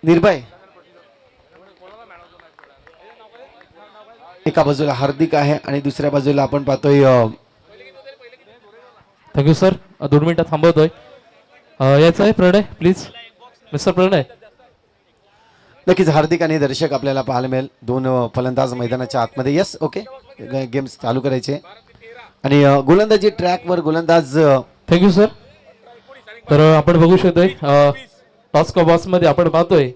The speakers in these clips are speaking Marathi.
निर्भय एका बाजूला हार्दिक आहे आणि दुसऱ्या बाजूला आपण पाहतोय थँक्यू सर. 2 मिनिटं थांबवतोय. यायचं आहे प्रणय प्लीज. मिस्टर प्रणय. नक्कीच हार्दिक आणि दर्शक आपल्याला पाहायला मिळेल. दोन फलंदाज मैदानाच्या आतमध्ये. यस ओके गेम्स चालू करायचे आणि गोलंदाजी ट्रॅकवर गोलंदाज. Thank you sir. तर आपण बघू शकतोय टॉस बॉक्स मध्ये आपण पाहतोय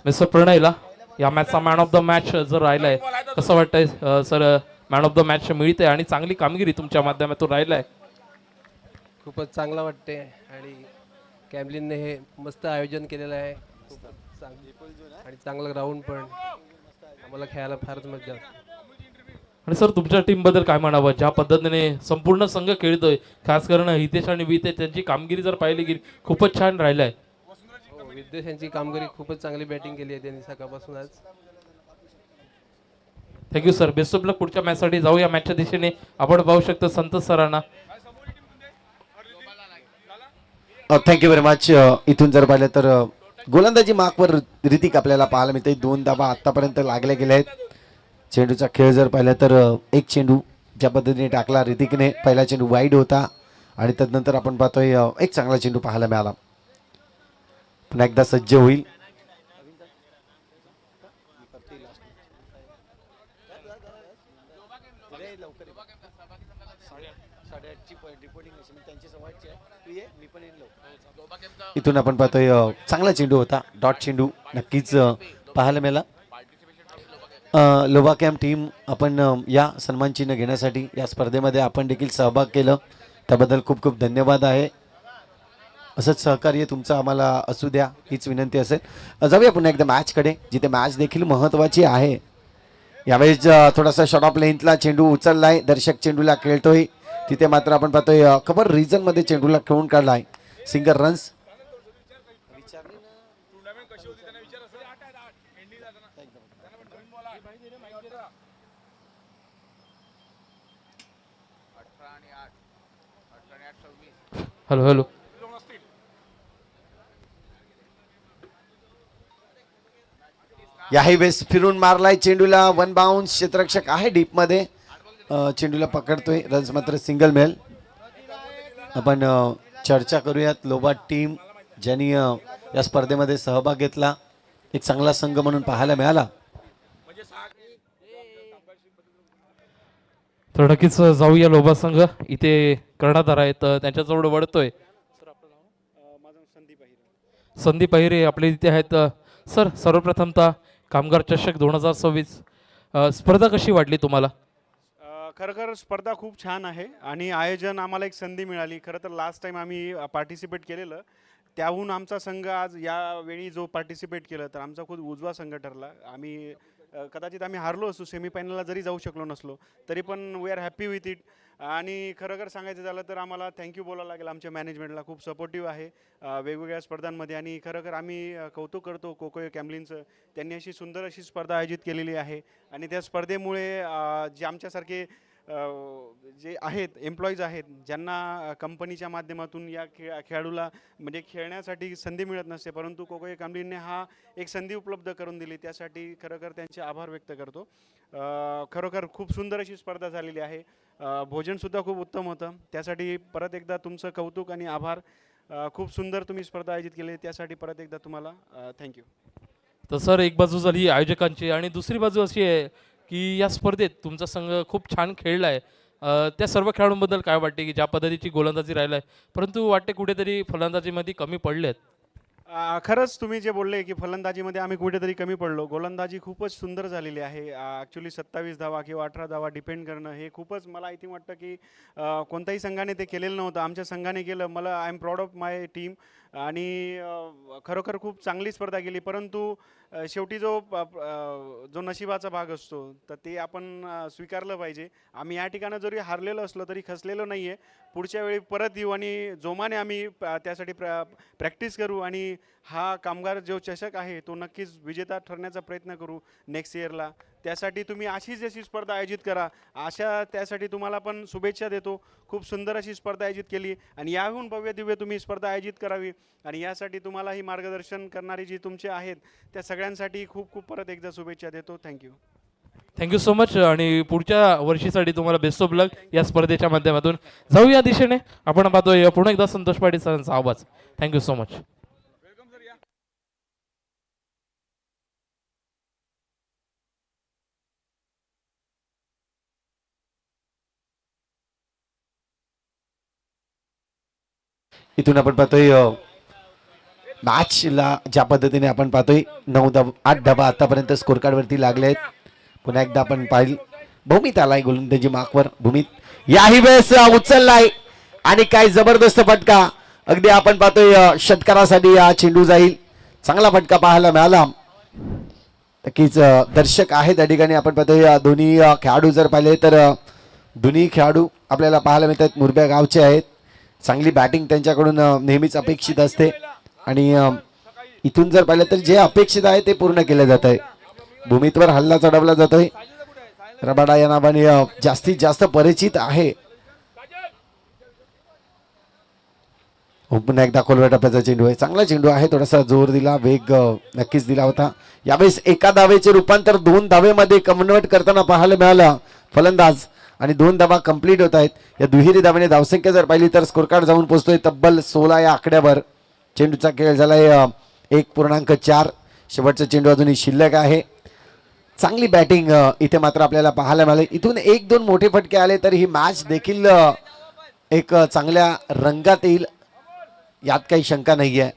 मिस्टर प्रणयला या मॅचचा मॅन ऑफ द मॅच जर राहिलाय. कसं वाटतंय sir man of the match मिळते आणि चांगली कामगिरी तुमच्या माध्यमातून राहिलाय. खूपच चांगला वाटते आणि कॅम्बलिनने हे मस्त आयोजन केलेलं आहे. खूपच चांगली आणि चांगलं ग्राउंड पण आम्हाला खेळायला फारच मजा येते. आणि सर तुमच्या टीम बद्दल काय म्हणावं ज्या पद्धतीने संपूर्ण संघ खेळतोय खास करून हितेश आणि विते त्यांची कामगिरी जर पाहिली गेली खूपच छान राहिलाय. विद्वेष यांची कामगिरी खूपच चांगली बॅटिंग केली आहे त्यांनी सकाळपासून आज. Thank you sir. बेस्ट ऑफ लक पुढच्या मॅचसाठी. जाऊ या मॅचच्या दिशेने. आपण पाहू शकतो संतोष सरांना. Thank you very much. इथून जर पाहिलं तर गोलंदाजी मार्कवर ऋतिक आपल्याला पाहायला मिळते. 2 धावा आतापर्यंत लागले गेले आहेत. चेंडूचा खेळ जर पाहिलं तर एक चेंडू ज्या पद्धतीने टाकला ऋतिकने. पहिला चेंडू वाईड होता आणि तदनंतर आपण पाहतोय एक चांगला चेंडू पाहायला मिळाला. पुन्हा एकदा सज्ज होईल. इथून आपण पाहतोय चांगला चेंडू होता. डॉट चेंडू नक्कीच पाहायला मिळाला. लोबा कॅम्प टीम आपण या सन्मान चिन्ह घेण्यासाठी या स्पर्धेमध्ये आपण देखील सहभाग केलं त्याबद्दल खूप खूप धन्यवाद आहे. असंच सहकार्य तुमचं आम्हाला असू द्या हीच विनंती असेल. जाऊया पुन्हा एकदा मॅचकडे जिथे मॅच देखील महत्त्वाची आहे. यावेळेस थोडासा शॉर्ट ऑफ लेंथला चेंडू उचललाय. दर्शक चेंडूला खेळतोय तिथे मात्र आपण पाहतोय कव्हर रिजनमध्ये चेंडूला खेळून काढलाय. Single runs. Hello hello. याही वेळेस फिरून मारलाय चेंडूला. 1 बाउन्स. क्षेत्ररक्षक आहे डीप मध्ये. चेंडूला पकडतोय. रन्स मात्र सिंगल मिळेल. आपण चर्चा करूयात लोबा टीम ज्यांनी या स्पर्धेमध्ये सहभाग घेतला. एक चांगला संघ म्हणून पाहायला मिळाला. तर नक्कीच जाऊया लोबा संघ इथे कर्णधार आहेत त्यांच्याजवळ वळतोय. संदीप अहिरे आपले इथे आहेत. सर सर्वप्रथमतः कामगार चषक 2026 स्पर्धा कशी वाटली तुम्हाला? खरं स्पर्धा खूप छान आहे आणि आयोजन आम्हाला एक संधी मिळाली. खरं तर लास्ट टाईम आम्ही पार्टिसिपेट केलेलं त्याहून आमचा संघ आज यावेळी जो पार्टिसिपेट केलं तर आमचा खूप उजवा संघ ठरला. आम्ही कदाचित आम्ही हारलो असू सेमीफायनलला जरी जाऊ शकलो नसलो तरी पण we are happy with it. आणि खरं सांगायचं झालं तर आम्हाला थँक्यू बोलावं लागेल आमच्या मॅनेजमेंटला. खूप सपोर्टिव्ह आहे वेगवेगळ्या स्पर्धांमध्ये. आणि खरं आम्ही कौतुक करतो कोको कॅम्बलिनचं. त्यांनी अशी सुंदर अशी स्पर्धा आयोजित केलेली आहे आणि त्या स्पर्धेमुळे जे आमच्यासारखे जे आहेत एम्प्लॉईज आहेत ज्यांना कंपनीच्या माध्यमातून या खेळाडूला म्हणजे खेळण्यासाठी संधी मिळत नसते परंतु कोको कॅम्बलिनने हा एक संधी उपलब्ध करून दिली. त्यासाठी खरोखर त्यांचे आभार व्यक्त करतो. खरोखर खूप सुंदर अशी स्पर्धा झालेली आहे. भोजनसुद्धा खूप उत्तम होतं. त्यासाठी परत एकदा तुमचं कौतुक आणि आभार. खूप सुंदर तुम्ही स्पर्धा आयोजित केली त्यासाठी परत एकदा तुम्हाला थँक्यू. तर सर एक बाजू झाली आयोजकांची आणि दुसरी बाजू अशी आहे की या स्पर्धेत तुमचा संघ खूप छान खेळला आहे. त्या सर्व खेळाडूंबद्दल काय वाटते की ज्या पद्धतीची गोलंदाजी राहिला आहे परंतु वाटते कुठेतरी फलंदाजीमध्ये कमी पडलेत? खरंच तुम्ही जे बोलले की फलंदाजीमध्ये आम्ही कुठेतरी कमी पडलो. गोलंदाजी खूपच सुंदर झालेली आहे. ॲक्च्युली 27 धावा किंवा 18 धावा डिपेंड करणं हे खूपच मला आय थिंक वाटतं की कोणत्याही संघाने ते केलेलं नव्हतं. आमच्या संघाने केलं. मला I am proud of my team. आणि खरोखर खूप चांगली स्पर्धा केली परंतु शेवटी जो नशिबाचा भाग असतो तर ते आपण स्वीकारलं पाहिजे. आम्ही या ठिकाणी जरी हारलेलो असलो तरी खचलेलो नाही आहे. पुढच्या वेळी परत येऊ आणि जोमाने आम्ही त्यासाठी प्रॅक्टिस करू आणि हा कामगार जो चषक आहे तो नक्कीच विजेता ठरण्याचा प्रयत्न करू नेक्स्ट इयरला. त्यासाठी तुम्ही अशीच अशी स्पर्धा आयोजित करा, त्यासाठी तुम्हाला पण शुभेच्छा देतो. खूप सुंदर अशी स्पर्धा आयोजित केली आणि याहून भव्य दिव्य तुम्ही स्पर्धा आयोजित करावी आणि यासाठी तुम्हाला ही मार्गदर्शन करणारी जी तुमचे आहेत त्या सगळ्यांसाठी खूप खूप परत एकदा शुभेच्छा देतो. थँक्यू. थँक्यू सो मच आणि पुढच्या वर्षीसाठी तुम्हाला बेस्ट ऑफ लक या स्पर्धेच्या माध्यमातून. जाऊ या दिशेने. आपण पाहतोय पुन्हा एकदा संतोष पाटील सरांचा आवाज. Thank you so much. इथून आपण पाहतोय मॅचला ज्या पद्धतीने आपण पाहतोय 8 धावा आतापर्यंत स्कोर कार्ड वरती लागले आहेत. पुन्हा एकदा आपण पाहिलं भूमित आलाय गोलंदाजी मार्कवर. भूमित याही वेळेस उचललाय आणि काय जबरदस्त फटका. अगदी आपण पाहतोय षटकारासाठी हा चेंडू जाईल. चांगला फटका पाहायला मिळाला. नक्कीच दर्शक आहेत त्या ठिकाणी. आपण पाहतोय दोन्ही खेळाडू जर पाहिले तर दोन्ही खेळाडू आपल्याला पाहायला मिळतात मुरब्या गावचे आहेत. चांगली बॅटिंग त्यांच्याकडून नेहमीच अपेक्षित असते आणि इथून जर पाहिलं तर जे अपेक्षित आहे ते पूर्ण केलं जात आहे. भूमीतवर हल्ला चढवला जातोय. रबाडा या नावाने जास्तीत जास्त परिचित आहे. पुन्हा एकदा खोलव्या टप्प्याचा चेंडू आहे. चांगला चेंडू आहे. थोडासा जोर दिला, वेग नक्कीच दिला होता. यावेळेस एका धावेचे रूपांतर 2 धावेमध्ये कन्वर्ट करताना पाहायला मिळालं फलंदाज आणि 2 धावा कंप्लीट होत आहेत. या दुहेरी धावेने धावसंख्या जर पाहिली तर स्कोर कार्ड जाऊन पोहोचतोय तब्बल 16 या आकड्यावर. चेंडूचा खेळ झालाय 1.4. शेवटचा चेंडू अजूनही शिल्लक आहे. चांगली बॅटिंग इथे मात्र आपल्याला पाहायला मिळाले. इथून 1-2 मोठे फटके आले तर ही मॅच देखील एक चांगल्या रंगात येईल यात काही शंका नाही आहे.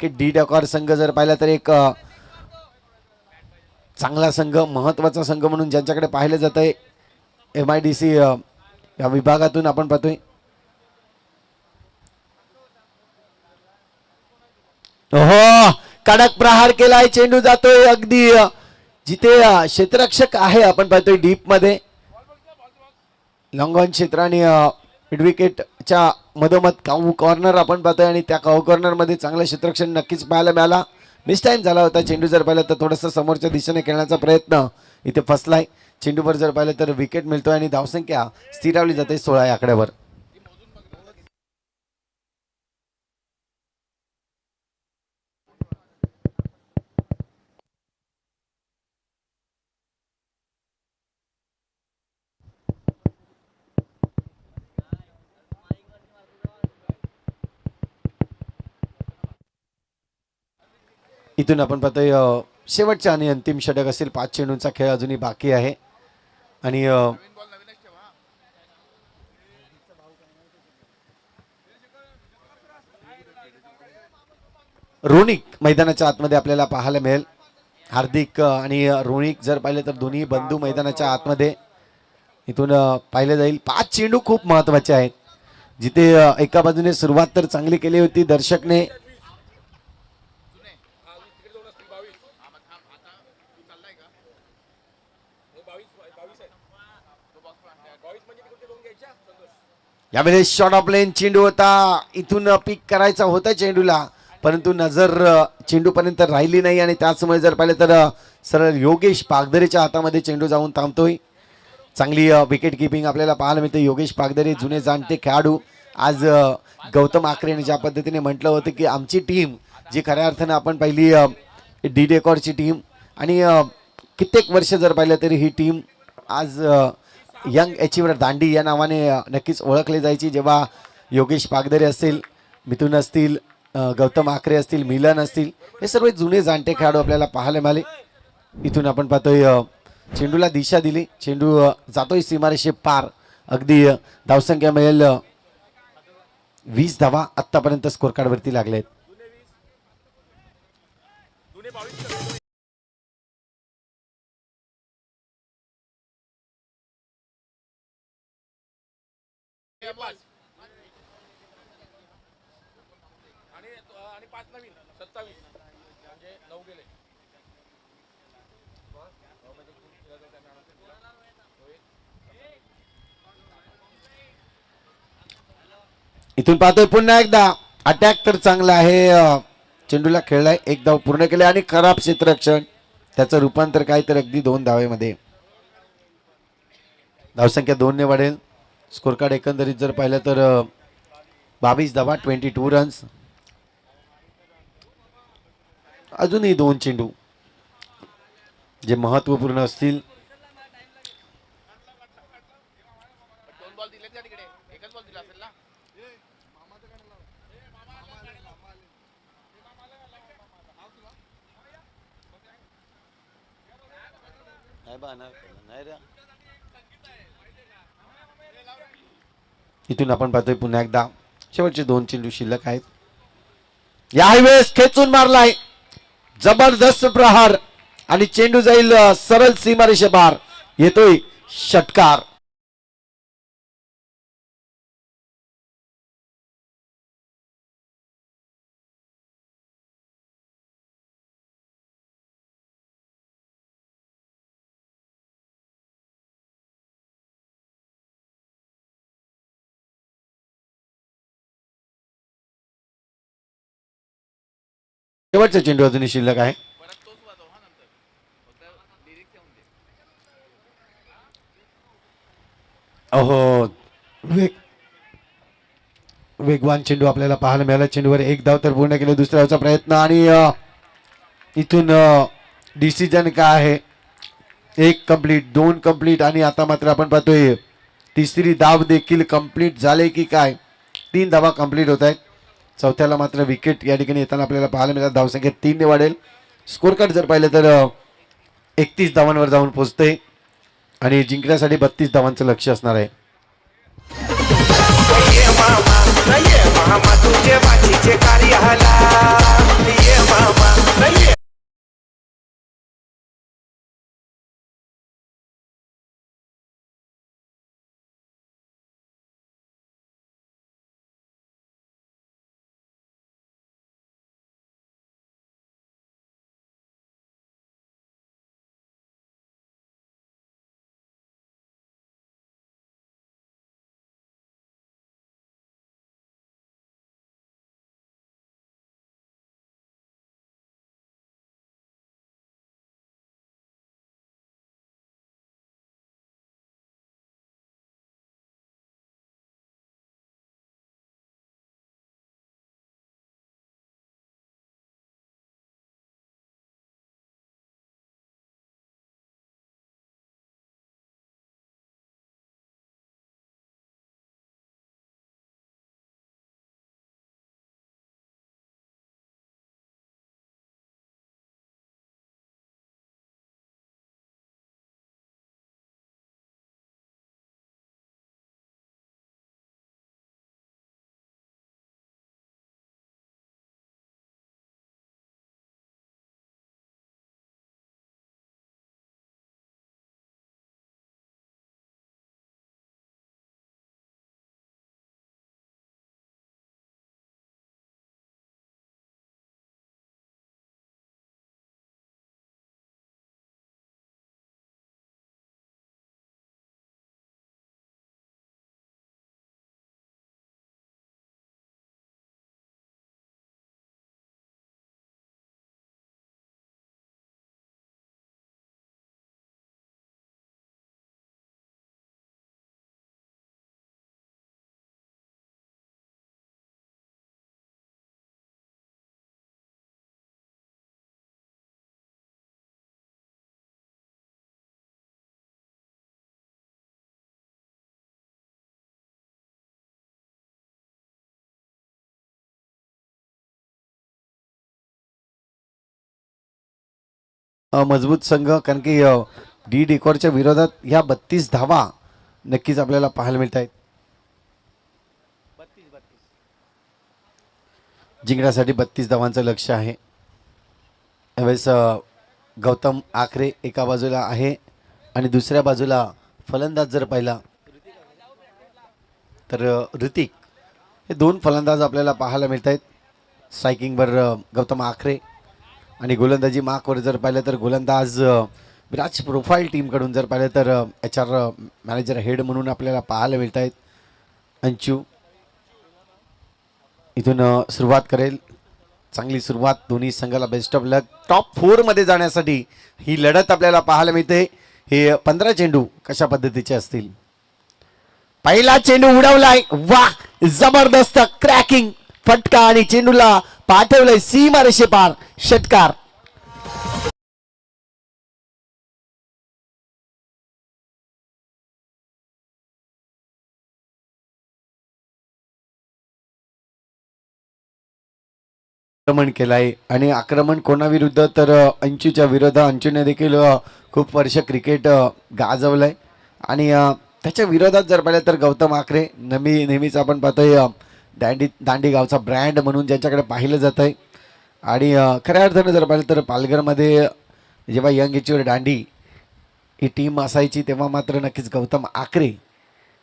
डी डेकॉर संघ जर पाहिला तर एक चांगला संघ, महत्वाचा संघ म्हणून ज्यांच्याकडे पाहिलं जात आहे MIDC या विभागातून आपण पाहतोय. हो, कडक प्रहार केलाय. चेंडू जातोय अगदी जिथे क्षेत्ररक्षक आहे आपण पाहतोय डीप मध्ये. लॉंग ऑन क्षेत्र आणि मिड विकेटच्या मधोमध काऊ कॉर्नर आपण पाहतोय आणि त्या काऊ कॉर्नर मध्ये चांगलं क्षेत्ररक्षण नक्कीच पाहायला मिळाला. मिस टाइम झाला होता. चेंडू जर पाहिलं तर थोडंसं समोरच्या दिशेने खेळण्याचा प्रयत्न इथे फसलाय. चेंडूवर जर पाहिलं तर विकेट मिळतोय आणि धावसंख्या स्थिरावली जाते 16 या आकड्यावर. इथून आपण पाहतोय शेवटचा आणि अंतिम षटक असेल. 5 चेंडूंचा खेळ अजूनही बाकी आहे आणि रोनिक मैदानाच्या आतमध्ये आपल्याला पाहायला मिळेल. हार्दिक आणि रोनिक जर पाहिले तर दोन्ही बंधू मैदानाच्या आतमध्ये इथून पाहिलं जाईल. 5 चेंडू खूप महत्वाचे आहेत. जिथे एका बाजूने सुरुवात तर चांगली केली होती दर्शकने. यावेळेस शॉट ऑफ लेन चेंडू होता. इथून पिक करायचा होता चेंडूला परंतु नजर चेंडूपर्यंत राहिली नाही आणि त्याचमुळे जर पाहिलं तर सरळ योगेश पागदरेच्या हातामध्ये चेंडू जाऊन थांबतोय. चांगली विकेट किपिंग आपल्याला पाहायला मिळते. योगेश पागदरे जुने जाणते खेळाडू. आज गौतम आकरेने ज्या पद्धतीने म्हटलं होतं की आमची टीम जी खऱ्या अर्थानं आपण पहिली डी डेकॉरची टीम आणि कित्येक वर्ष जर पाहिलं तरी ही टीम आज यंग अचिव्हर दांडी या नावाने नक्कीच ओळखली जायची. जेव्हा योगेश पागदरे असतील, मिथुन असतील, गौतम आकरे असतील, मिलन असतील, हे सर्व जुने जाणते खेळाडू आपल्याला पाहायला मिळाले. इथून आपण पाहतोय चेंडूला दिशा दिली. चेंडू जातोय सीमारेषे पार. अगदी धावसंख्या मिळेल 20 धावा आतापर्यंत स्कोर कार्ड वरती लागले आहेत. इथून पाहतोय पुन्हा एकदा अटॅक तर चांगला आहे. चेंडूला खेळलाय, एक धाव पूर्ण केले आणि खराब क्षेत्ररक्षण. त्याचं रूपांतर काय तर अगदी 2 धावेमध्ये. धावसंख्या 2 ने वाढेल. स्कोर कार्ड एकंदरीत जर पाहिलं तर 22 धावा, 22 रन्स. अजूनही 2 चेंडू जे महत्वपूर्ण असतील. इथून आपण पाहतोय पुन्हा एकदा शेवटचे 2 चेंडू शिल्लक आहेत. यावेळेस खेचून मारलाय जबरदस्त प्रहार आणि चेंडू जाईल सरळ सीमारेषे पार. येतोय षटकार. शेवटचा चेंडू अजूनही शिल्लक आहे. अहो वेगवान चेंडू आपल्याला पाहायला मिळाला. चेंडूवर 1 धाव तर पूर्ण केले. दुसऱ्या धावचा प्रयत्न आणि इथून डिसिजन काय आहे. 1 कंप्लीट, 2 कंप्लीट आणि आता मात्र आपण पाहतोय तिसरी धाव देखील कंप्लीट झाले की काय. 3 धावा कंप्लीट होत आहेत. चौथ्याला मात्र विकेट या ठिकाणी येताना आपल्याला पाहायला मिळतात. धावसंख्या 3 ने वाढेल. स्कोर कार्ड जर पाहिलं तर 31 धावांवर जाऊन पोहोचते आणि जिंकण्यासाठी 32 धावांचं लक्ष असणार आहे. मजबूत संघ कारण की डी डेकॉरच्या विरोधात ह्या 32 धावा नक्कीच आपल्याला पाहायला मिळत आहेत. जिंकण्यासाठी 32 धावांचं लक्ष आहे. यावेळेस गौतम आखरे एका बाजूला आहे आणि दुसऱ्या बाजूला फलंदाज जर पाहिला तर ऋतिक. हे 2 फलंदाज आपल्याला पाहायला मिळत आहेत. स्ट्रायकिंगवर गौतम आखरे आणि गोलंदाजी मार्कवर जर पाहिलं तर गोलंदाज विराज प्रोफाईल टीमकडून जर पाहिलं तर HR मॅनेजर हेड म्हणून आपल्याला पाहायला मिळत आहेत अंशू. इथून सुरुवात करेल चांगली सुरुवात, दोन्ही संघाला बेस्ट ऑफ लक. टॉप 4 मध्ये जाण्यासाठी ही लढत आपल्याला पाहायला मिळते. हे 15 चेंडू कशा पद्धतीचे असतील. पहिला चेंडू उडवलाय, वा जबरदस्त क्रॅकिंग फटका आणि चेंडूला पाठवलंय सीमारेषे पार, षटकार. आक्रमण केलाय आणि आक्रमण कोणाविरुद्ध तर अंशूच्या विरोधात. अंशूने देखील खूप वर्ष क्रिकेट गाजवलंय आणि त्याच्या विरोधात जर पाहिलं तर गौतम आकरे नेहमीच आपण पाहतोय दांडी गावचा ब्रँड म्हणून ज्यांच्याकडे पाहिलं जात आहे. आणि खऱ्या अर्थानं जर पाहिलं तर पालघरमध्ये जेव्हा यंग एजवर दांडी ही टीम असायची तेव्हा मात्र नक्कीच गौतम आकरे,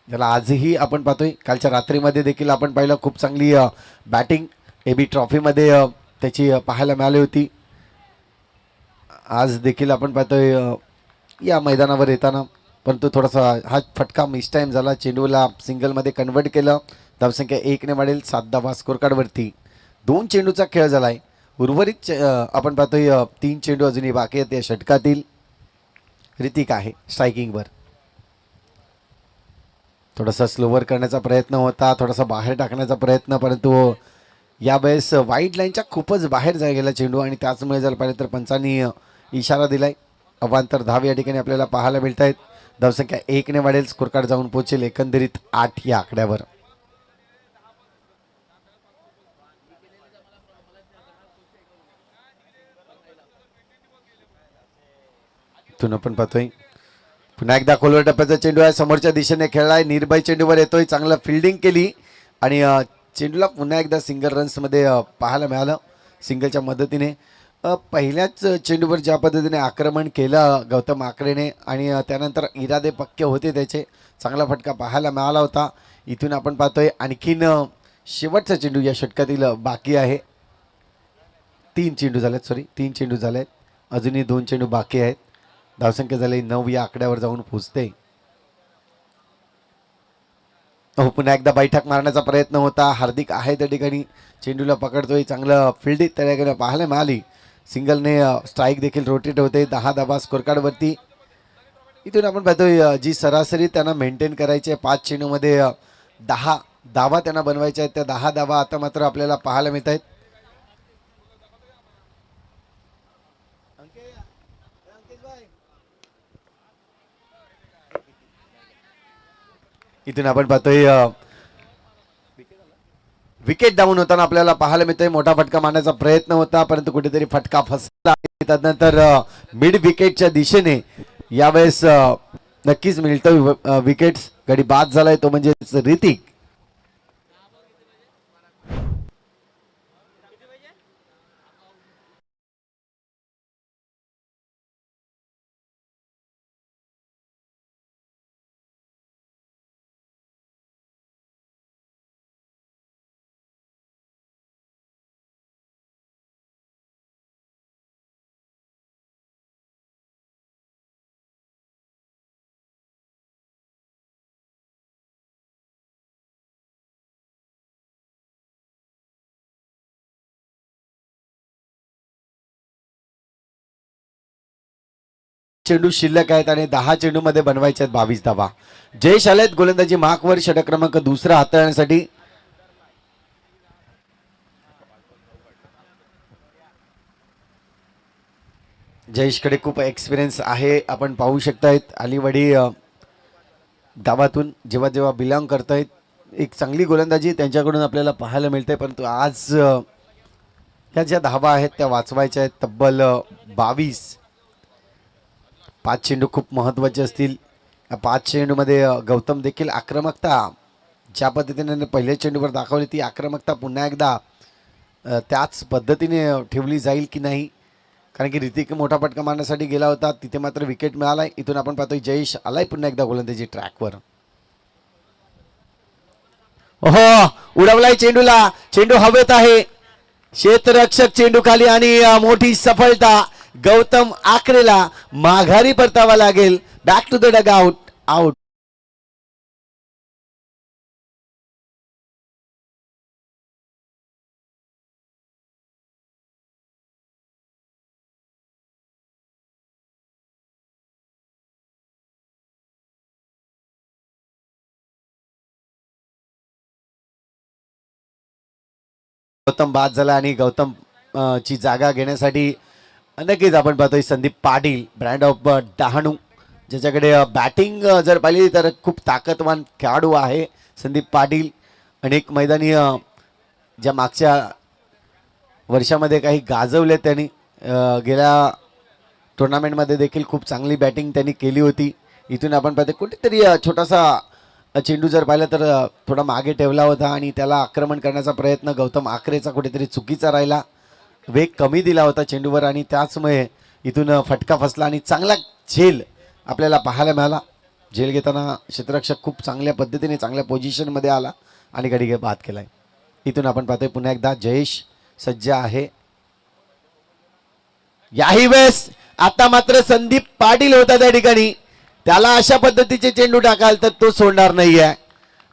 ज्याला आजही आपण पाहतोय, कालच्या रात्रीमध्ये देखील आपण पाहिलं खूप चांगली बॅटिंग AB ट्रॉफीमध्ये त्याची पाहायला मिळाली होती. आज देखील आपण पाहतोय या मैदानावर येताना, परंतु थोडासा हा फटका मिस टाईम झाला. चेंडूला सिंगलमध्ये कन्वर्ट केलं. धावसंख्या 1 ने वाढेल. 7 धावा स्कोर कार्डवरती. 2 चेंडूचा खेळ झालाय. उर्वरित आपण पाहतोय 3 चेंडू अजूनही बाकी आहेत या षटकातील. ऋतिक आहे स्ट्रायकिंगवर. थोडासा स्लोवर करण्याचा प्रयत्न होता, थोडासा बाहेर टाकण्याचा प्रयत्न, परंतु यावेळेस वाईड लाईनच्या खूपच बाहेर गेला चेंडू आणि त्याचमुळे जर पाहिलं तर पंचांनी इशारा दिलाय. अवांतर धाव या ठिकाणी आपल्याला पाहायला मिळत आहेत. धावसंख्या 1 ने वाढेल. स्कोर कार्ड जाऊन पोहोचेल एकंदरीत 8 या आकड्यावर. इथून आपण पाहतोय पुन्हा एकदा खोलवर टप्प्याचा चेंडू आहे. समोरच्या दिशेने खेळलाय. निर्भय चेंडूवर येतोय. चांगलं फिल्डिंग केली आणि चेंडूला पुन्हा एकदा सिंगल रन्समध्ये पाहायला मिळालं. सिंगलच्या मदतीने पहिल्याच चेंडूवर ज्या पद्धतीने आक्रमण केलं गौतम आकरेने आणि त्यानंतर इरादे पक्के होते त्याचे. चांगला फटका पाहायला मिळाला होता. इथून आपण पाहतोय आणखीन शेवटचा चेंडू या षटकातील बाकी आहे. 3 चेंडू झालेत. अजूनही 2 चेंडू बाकी आहेत. धावसंख्या झाली 9 या आकड्यावर जाऊन पोहोचते. पुन्हा एकदा बैठक मारण्याचा प्रयत्न होता. हार्दिक आहे त्या ठिकाणी, चेंडूला पकडतोय. चांगलं फिल्डिंग त्या ठिकाणी पाहायला मिळाली. सिंगलने स्ट्राईक देखील रोटेट होते. 10 धावा स्कोर कार्डवरती. इथून आपण पाहतोय जी सरासरी त्यांना मेंटेन करायची आहे 5 चेंडूमध्ये 10 धावा त्यांना बनवायच्या आहेत. त्या 10 धावा आता मात्र आपल्याला पाहायला मिळत आहेत. इथून आपण पाहतोय विकेट डाऊन होताना आपल्याला पाहायला मिळतोय. मोठा फटका मारण्याचा प्रयत्न होता, परंतु कुठेतरी फटका फसला. त्यानंतर मिड विकेटच्या दिशेने यावेळेस नक्कीच मिळतोय विकेट्स. गडी बाद झालाय तो म्हणजे ऋतिक. चेंडू शिल्लक आहेत आणि 10 चेंडू मध्ये बनवायचे आहेत 22 धावा. जयेश आलेत गोलंदाजी मार्कवर षटक क्रमांक 2 हाताळण्यासाठी. जयेशकडे खूप एक्सपिरियन्स आहे. आपण पाहू शकतायत अलीवडी गावातून जेव्हा जेव्हा बिलॉंग करतायत. एक चांगली गोलंदाजी त्यांच्याकडून आपल्याला पाहायला मिळते. परंतु आज ह्या ज्या धावा आहेत त्या वाचवायच्या आहेत तब्बल 22. 5 चेंडू खूप महत्त्वाचे असतील. 5 चेंडूमध्ये गौतम देखील आक्रमकता ज्या पद्धतीने पहिल्या चेंडूवर दाखवली ती आक्रमकता पुन्हा एकदा त्याच पद्धतीने ठेवली जाईल की नाही, कारण की ऋतिक मोठा फटका मारण्यासाठी गेला होता, तिथे मात्र विकेट मिळालाय. इथून आपण पाहतोय जयेश आलाय पुन्हा एकदा गोलंदाजी ट्रॅकवर. ओहो, उडवलाय चेंडूला. चेंडू हवेत आहे. क्षेत्ररक्षक चेंडू खाली आणि मोठी सफलता गौतम आकरेला माघारी परतावा लागेल. Back to the dugout. Gautam बाद झाला आणि गौतम ची जागा घेण्यासाठी नक्कीच आपण पाहतोय संदीप पाटील ब्रँड ऑफ डहाणू, ज्याच्याकडे बॅटिंग जर पाहिली तर खूप ताकदवान खेळाडू आहे संदीप पाटील. अनेक मैदानी ज्या मागच्या वर्षामध्ये काही गाजवले त्यांनी, गेल्या टुर्नामेंटमध्ये देखील खूप चांगली बॅटिंग त्यांनी केली होती. इथून आपण पाहतो कुठेतरी छोटासा चेंडू जर पाहिला तर थोडा मागे ठेवला होता आणि त्याला आक्रमण करण्याचा प्रयत्न गौतम आकरेचा कुठेतरी चुकीचा राहिला, वेग कमी दिला होता चेंडूवर आणि त्याचमुळे इथून फटका फसला आणि चांगला झेल आपल्याला पाहायला मिळाला. झेल घेताना क्षेत्ररक्षक खूप चांगल्या पद्धतीने चांगल्या पोझिशनमध्ये आला आणि गडी बाद केलाय. इथून आपण पाहतोय पुन्हा एकदा जयेश सज्ज आहे. याही वेळेस आता मात्र संदीप पाटील होता त्या ठिकाणी, त्याला अशा पद्धतीचे चेंडू टाकाल तर तो सोडणार नाहीये.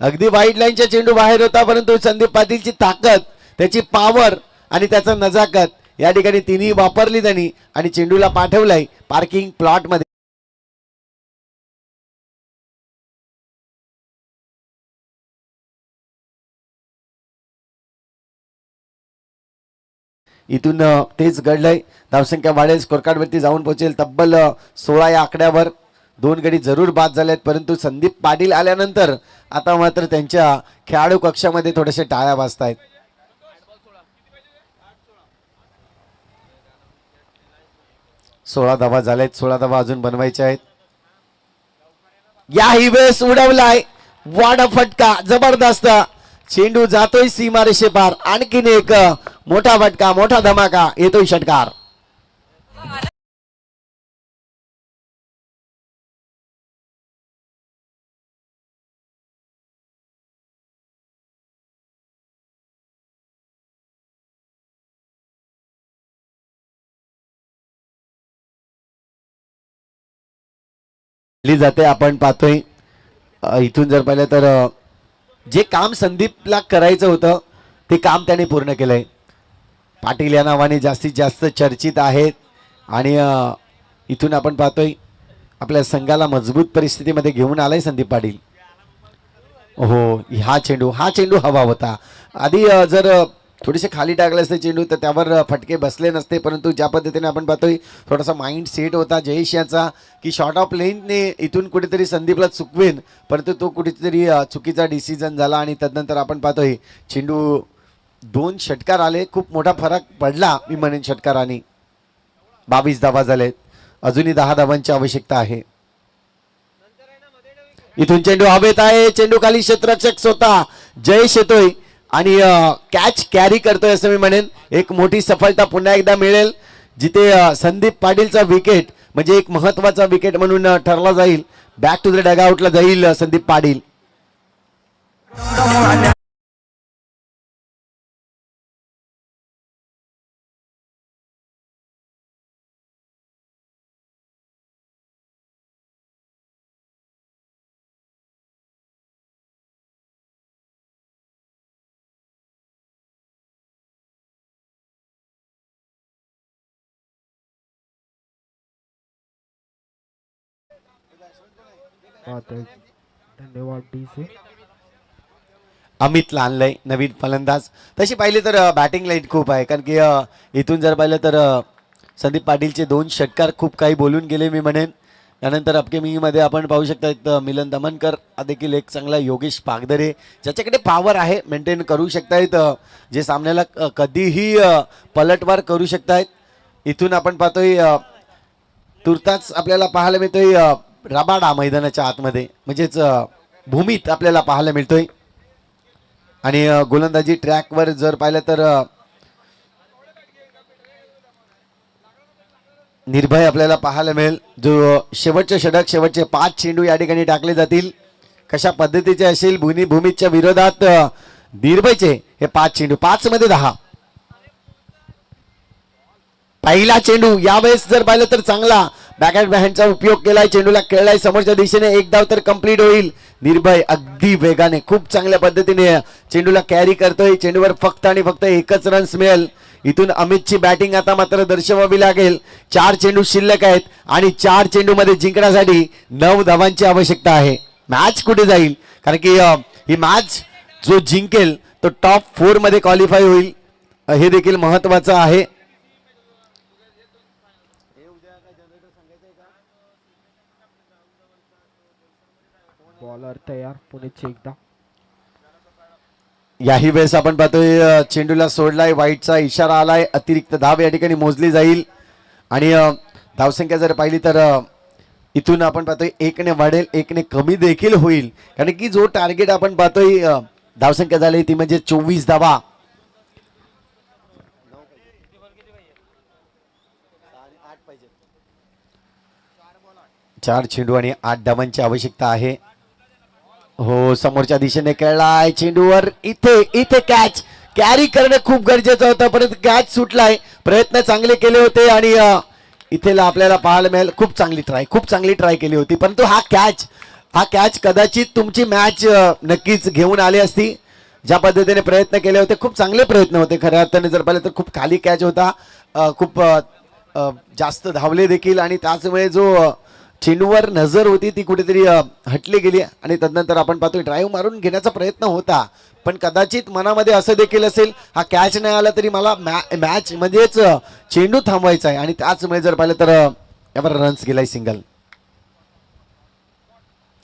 अगदी वाईट लाईनच्या चेंडू बाहेर होता, परंतु संदीप पाटीलची ताकद, त्याची पॉवर आणि त्याचा नजाकत या ठिकाणी तिन्ही वापरली त्यांनी आणि चेंडूला पाठवलाय पार्किंग प्लॉट मध्ये. इथून तेच घडलंय. धावसंख्या वाढेल, स्कोरकार्डवरती जाऊन पोहोचेल तब्बल 16 या आकड्यावर. 2 गडी जरूर बाद झालेत, परंतु संदीप पाटील आल्यानंतर आता मात्र त्यांच्या खेळाडू कक्षामध्ये थोडेसे टाळ्या वाजतायत. 16 धावा झाल्यात, 16 धावा अजून बनवायच्या आहेत. याही वेळेस उडवलाय, वाडा फटका जबरदस्त, चेंडू जातोय सीमारेषे पार. आणखीन एक मोठा फटका, मोठा धमाका, येतोय षटकार. जाते आपण पाहतोय. इथून जर पाहिलं तर जे काम संदीपला करायचं होतं ते काम त्याने पूर्ण केलंय. पाटील या नावाने जास्तीत जास्त चर्चित आहेत आणि इथून आपण पाहतोय आपल्या संघाला मजबूत परिस्थितीमध्ये घेऊन आलाय संदीप पाटील. हो, हा चेंडू हवा होता. आधी जर थोडेसे खाली टाकले असते चेंडू तर त्यावर फटके बसले नसते, परंतु ज्या पद्धतीने आपण पाहतोय थोडासा माइंड सेट होता जयेश याचा की शॉर्ट ऑफ लेनने इथून कुठेतरी संदीपला चुकवेन, परंतु तो कुठेतरी चुकीचा डिसिजन झाला आणि तदनंतर आपण पाहतोय चेंडू 2 षटकार आले. खूप मोठा फरक पडला मी म्हणेन षटकारांनी. 22 धावा झालेत, अजूनही 10 धावांची आवश्यकता आहे. इथून चेंडू हवेत आहे, चेंडू खाली क्षेत्ररक्षक स्वतः जयेश येतोय आणि कॅच कॅरी करतोय असं मी म्हणेन. एक मोठी सफलता पुन्हा एकदा मिळेल जिथे संदीप पाटीलचा विकेट म्हणजे एक महत्वाचा विकेट म्हणून ठरला जाईल. बॅक टू द डगआउटला जाईल संदीप पाटील. धन्यवाद डीसी. अमितला आणलंय नवीन फलंदाज. तशी पाहिली तर बॅटिंग लाईन खूप आहे, कारण की इथून जर पाहिलं तर संदीप पाटीलचे 2 षटकार खूप काही बोलून गेले मी म्हणेन. त्यानंतर अपकमिंगमध्ये आपण पाहू शकता मिलन दमनकर देखील एक चांगला, योगेश पागदरे ज्याच्याकडे पॉवर आहे मेंटेन करू शकतायत, जे सामन्याला कधीही पलटवार करू शकतायत. इथून आपण पाहतोय तुर्ताच आपल्याला पाहायला मिळतोय रबाडा मैदानाच्या आतमध्ये म्हणजेच भूमीत आपल्याला पाहायला मिळतोय. आणि गोलंदाजी ट्रॅकवर जर पाहिलं तर निर्भय आपल्याला पाहायला मिळेल, जो शेवटचे षटक, शेवटचे 5 चेंडू या ठिकाणी टाकले जातील. कशा पद्धतीचे असेल भूमीच्या विरोधात निर्भयचे हे 5 चेंडू, 5 मध्ये 10. पहिला चेंडू यावेळेस जर पाहिलं तर चांगला बॅकहँड हँडचा उपयोग केलाय, चेंडूला खेळलाय समोरच्या दिशेने. 1 धाव तर कंप्लीट होईल. निर्भय अगदी वेगाने खूप चांगल्या पद्धतीने चेंडूला कॅरी करतोय. चेंडूवर फक्त आणि फक्त 1च रन्स मिळेल. इथून अमितची बॅटिंग आता मात्र दर्शवावी लागेल. 4 चेंडू शिल्लक आहेत आणि 4 चेंडू मध्ये जिंकण्यासाठी 9 धावांची आवश्यकता आहे. मॅच कुठे जाईल, कारण की ही मॅच जो जिंकेल तो टॉप 4 मध्ये क्वालिफाय होईल हे देखील महत्वाचं आहे. बॉलर तयार, पुण्याची एकदा. याही वेळेस आपण पाहतोय चेंडूला सोडलाय, वाईटचा इशारा आलाय, अतिरिक्त धाव या ठिकाणी मोजली जाईल. आणि धावसंख्या जर पाहिली तर इथून आपण पाहतोय 1ने वाढेल, 1ने कमी देखील होईल. कारण की जो टार्गेट आपण पाहतोय धावसंख्या झाली ती म्हणजे 24 धावा. चार चेंडू आणि 8 धावांची आवश्यकता आहे. हो, समोरच्या दिशेने खेळलाय चेंडूवर, इथे कॅच कॅरी करणं खूप गरजेचं होतं, परंतु कॅच सुटलाय. प्रयत्न चांगले केले होते आणि इथेला आपल्याला पाहायला मिळेल खूप चांगली ट्राय केली होती, परंतु हा कॅच कदाचित तुमची मॅच नक्कीच घेऊन आली असती. ज्या पद्धतीने प्रयत्न केले होते, खूप चांगले प्रयत्न होते खऱ्या अर्थाने जर पाहिलं तर. खूप खाली कॅच होता, खूप जास्त धावले देखील आणि त्याचमुळे जो चेंडूवर नजर होती ती कुठेतरी हटली गेली. आणि तदनंतर आपण पाहतोय ड्राईव्ह मारून घेण्याचा प्रयत्न होता, पण कदाचित मनामध्ये असं देखील असेल हा कॅच नाही आला तरी मला मॅच म्हणजेच चेंडू थांबवायचा आहे. आणि त्याचमुळे जर पाहिलं तर यावर रन्स गेलाय सिंगल.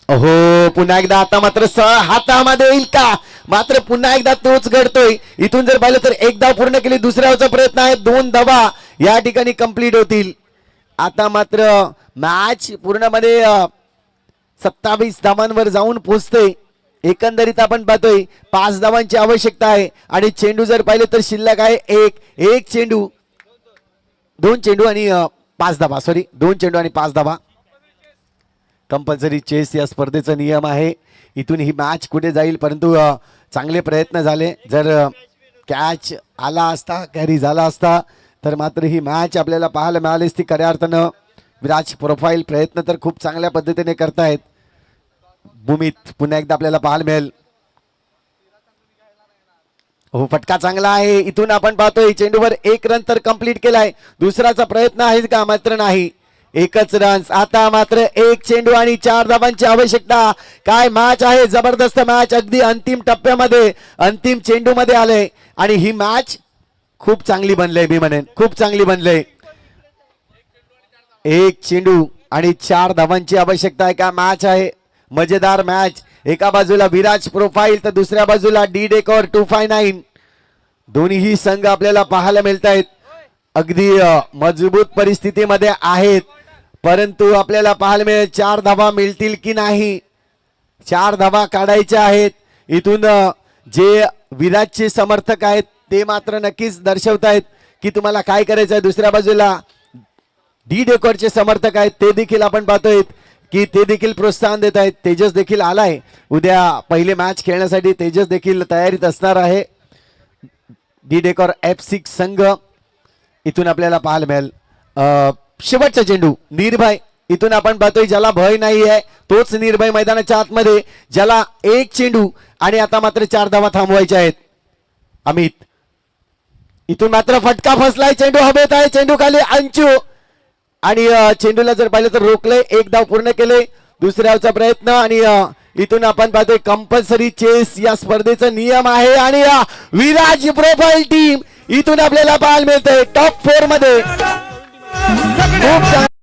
हो, पुन्हा एकदा आता मात्र हातामध्ये येईल का? मात्र पुन्हा एकदा तोच घडतोय. इथून जर पाहिलं तर एक धाव पूर्ण केली, दुसऱ्याचा प्रयत्न आहे, 2 धावा या ठिकाणी कंप्लीट होतील. आता मात्र मॅच पूर्णमध्ये 27 धावांवर जाऊन पोहोचते. एकंदरीत आपण पाहतोय 5 धावांची आवश्यकता आहे आणि चेंडू जर पाहिले तर शिल्लक आहे एक चेंडू, 2 चेंडू आणि 5 धावा. 2 चेंडू आणि 5 धावा. कंपल्सरी चेस या स्पर्धेचा नियम आहे. इथून ही मॅच कुठे जाईल, परंतु चांगले प्रयत्न झाले. जर कॅच आला असता, कॅरी झाला असता तर मात्र ही मॅच आपल्याला पाहायला मिळाली असती. खऱ्या अर्थानं विराज प्रोफाईल प्रयत्न तर खूप चांगल्या पद्धतीने करतायत. भूमीत पुन्हा एकदा आपल्याला पाहायला मिळेल. हो, फटका चांगला आहे. इथून आपण पाहतोय चेंडूवर 1 रन तर कंप्लीट केलाय. दुसराचा प्रयत्न आहे का? मात्र नाही, 1च रन्स. आता मात्र 1 चेंडू आणि 4 धावांची आवश्यकता. काय मॅच आहे, जबरदस्त मॅच. अगदी अंतिम टप्प्यामध्ये, अंतिम चेंडू मध्ये आले आणि ही मॅच खूप चांगली बनले. मी म्हणेन खूप चांगली बनले. 1 चेंडू आणि 4 धावांची आवश्यकता आहे. का मॅच आहे, मजेदार मॅच. एका बाजूला विराज प्रोफाईल तर दुसऱ्या बाजूला डी डेकोर 259. दोन्हीही संघ आपल्याला पाहायला मिळत आहेत. अगदी मजबूत परिस्थितीमध्ये आहेत, परंतु आपल्याला पाहायला मिळेल 4 धावा मिळतील की नाही. 4 धावा काढायच्या आहेत. इथून जे विराजचे समर्थक आहेत ते मात्र नक्कीच दर्शवतायत की तुम्हाला काय करायचं आहे. दुसऱ्या बाजूला डी डेकोरचे समर्थक आहेत ते देखील आपण पाहतोय की ते देखील प्रोत्साहन देत आहेत. तेजस देखील आलाय उद्या पहिले मॅच खेळण्यासाठी. तेजस देखील तयारीत असणार आहे. डी डेकोर F6 संघ इथून आपल्याला पाहायला मिळेल. शेवटचा चेंडू निर्भय. इथून आपण पाहतोय ज्याला भय नाही आहे तोच निर्भय मैदानाच्या आतमध्ये, ज्याला 1 चेंडू आणि आता मात्र 4 धावा थांबवायच्या आहेत. अमित, इथून मात्र फटका फसलाय. चेंडू हवेत आहे, चेंडू खाली अंचू आणि चेंडूला जर पाहिलं तर रोखलंय. 1 धाव पूर्ण केले. दुसऱ्याचा प्रयत्न आणि इथून आपण पाहतोय कंपल्सरी चेस या स्पर्धेचा नियम आहे आणि विराज प्रोफाईल टीम इथून आपल्याला पाहायला मिळतंय टॉप 4 मध्ये. खूप